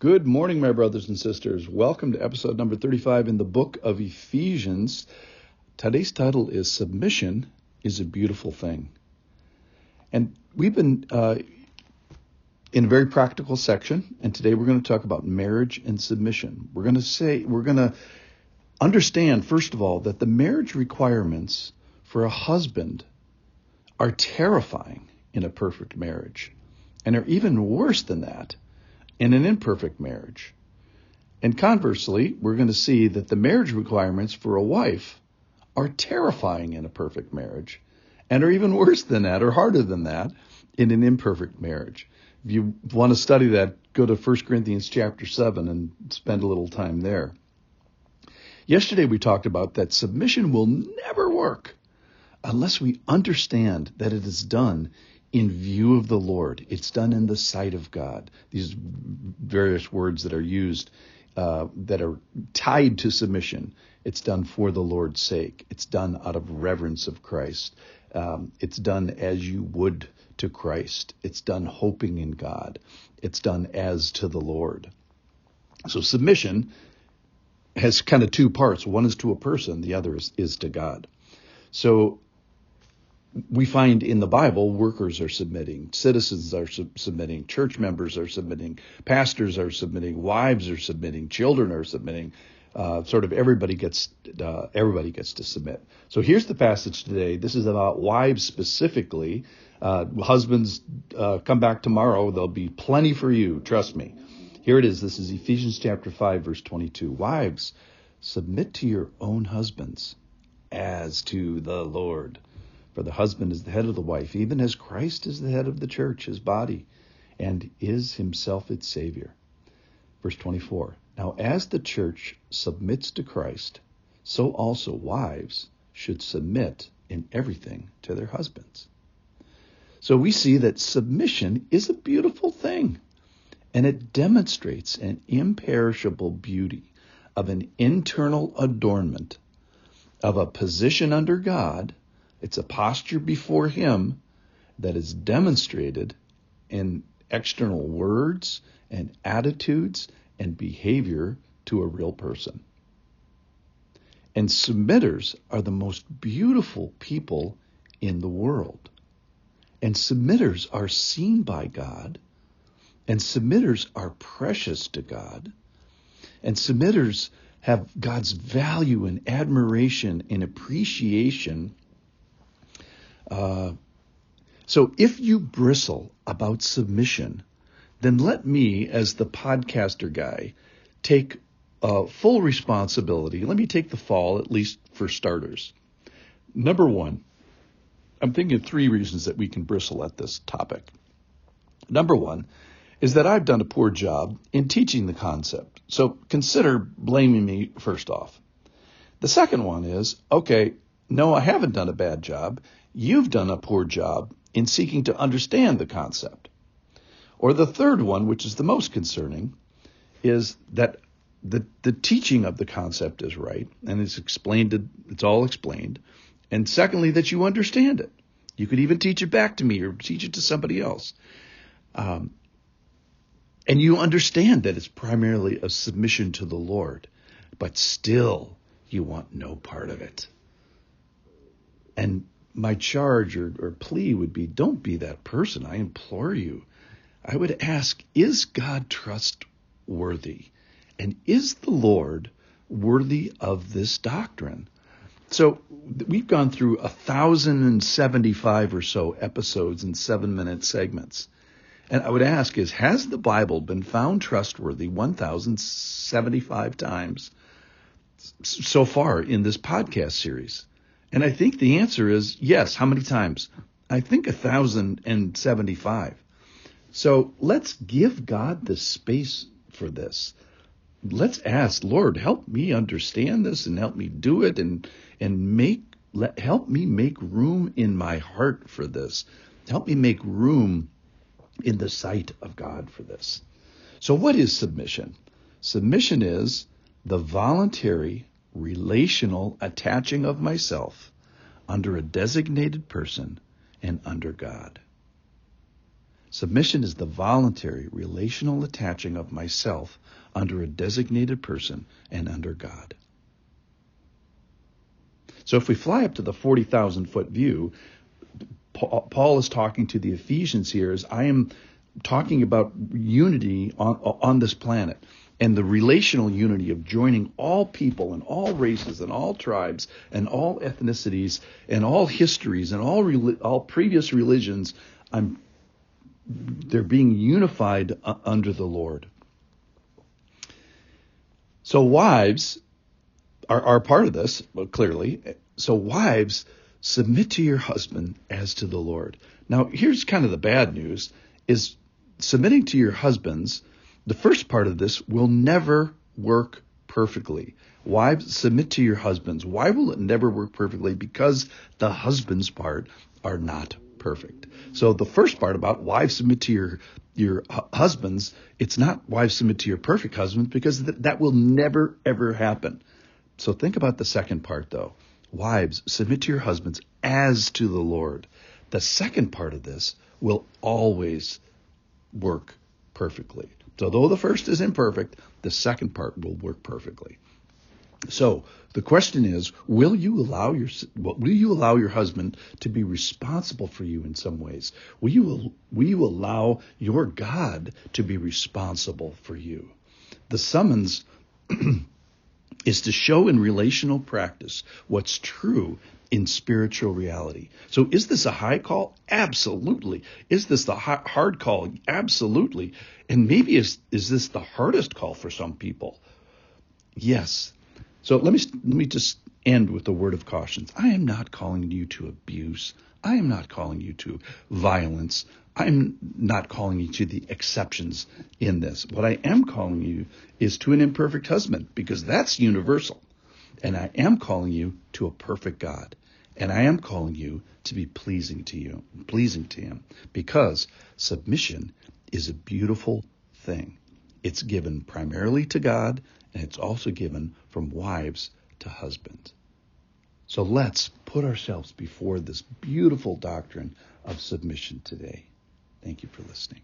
Good morning, my brothers and sisters. Welcome to episode number 35 in the book of Ephesians. Today's title is Submission is a Beautiful Thing. And we've been in a very practical section, and today we're going to talk about marriage and submission. We're going to understand, first of all, that the marriage requirements for a husband are terrifying in a perfect marriage, and are even worse than that in an imperfect marriage. And conversely, we're going to see that the marriage requirements for a wife are terrifying in a perfect marriage and are even worse than that or harder than that in an imperfect marriage. If you want to study that, go to 1 Corinthians chapter 7 and spend a little time there. Yesterday we talked about that submission will never work unless we understand that it is done in view of the Lord. It's done in the sight of God. These various words that are used that are tied to submission. It's done for the Lord's sake. It's done out of reverence of Christ. It's done as you would to Christ. It's done hoping in God. It's done as to the Lord. So submission has kind of two parts. One is to a person. The other is to God. So we find in the Bible, workers are submitting, citizens are submitting, church members are submitting, pastors are submitting, wives are submitting, children are submitting. Sort of everybody gets to submit. So here's the passage today. This is about wives specifically. Husbands, come back tomorrow. There'll be plenty for you. Trust me. Here it is. This is Ephesians chapter 5, verse 22. Wives, submit to your own husbands as to the Lord. For the husband is the head of the wife, even as Christ is the head of the church, his body, and is himself its Savior. Verse 24. Now, as the church submits to Christ, so also wives should submit in everything to their husbands. So we see that submission is a beautiful thing, and it demonstrates an imperishable beauty of an internal adornment of a position under God. It's a posture before him that is demonstrated in external words and attitudes and behavior to a real person. And submitters are the most beautiful people in the world. And submitters are seen by God. And submitters are precious to God. And submitters have God's value and admiration and appreciation. So if you bristle about submission, then let me, as the podcaster guy, take full responsibility. Let me take the fall, at least for starters. Number one, I'm thinking of three reasons that we can bristle at this topic. Number one is that I've done a poor job in teaching the concept. So consider blaming me first off. The second one is, okay, no, I haven't done a bad job. You've done a poor job in seeking to understand the concept. Or the third one, which is the most concerning, is that the teaching of the concept is right, and it's all explained. And secondly, that you understand it. You could even teach it back to me or teach it to somebody else. And you understand that it's primarily a submission to the Lord, but still you want no part of it. And my charge or plea would be, don't be that person. I implore you. I would ask, is God trustworthy? And is the Lord worthy of this doctrine? So we've gone through 1,075 or so episodes in 7-minute segments. And I would ask has the Bible been found trustworthy 1,075 times so far in this podcast series? And I think the answer is yes. How many times? I think 1,075. So let's give God the space for this. Let's ask, Lord, help me understand this and help me do it and help me make room in my heart for this. Help me make room in the sight of God for this. So what is submission? Submission is the voluntary, relational attaching of myself under a designated person and under God. Submission is the voluntary, relational attaching of myself under a designated person and under God. So if we fly up to the 40,000-foot view, Paul is talking to the Ephesians here as I am talking about unity on this planet and the relational unity of joining all people and all races and all tribes and all ethnicities and all histories and all previous religions. They're being unified under the Lord. So wives are part of this, clearly. So wives, submit to your husband as to the Lord. Now, here's kind of the bad news, is submitting to your husbands, the first part of this will never work perfectly. Wives, submit to your husbands. Why will it never work perfectly? Because the husband's part are not perfect. So the first part about wives submit to your husbands, it's not wives submit to your perfect husbands, because that will never, ever happen. So think about the second part, though. Wives, submit to your husbands as to the Lord. The second part of this will always work perfectly. So though the first is imperfect, the second part will work perfectly. So the question is, will you allow your husband to be responsible for you in some ways? Will you allow your God to be responsible for you? The summons is to show in relational practice what's true in spiritual reality. So is this a high call? Absolutely. Is this the hard call? Absolutely. And maybe is this the hardest call for some people? Yes. So let me just end with a word of caution. I am not calling you to abuse. I am not calling you to violence. I'm not calling you to the exceptions in this. What I am calling you is to an imperfect husband, because that's universal. And I am calling you to a perfect God. And I am calling you to be pleasing to him, because submission is a beautiful thing. It's given primarily to God, and it's also given from wives to husbands. So let's put ourselves before this beautiful doctrine of submission today. Thank you for listening.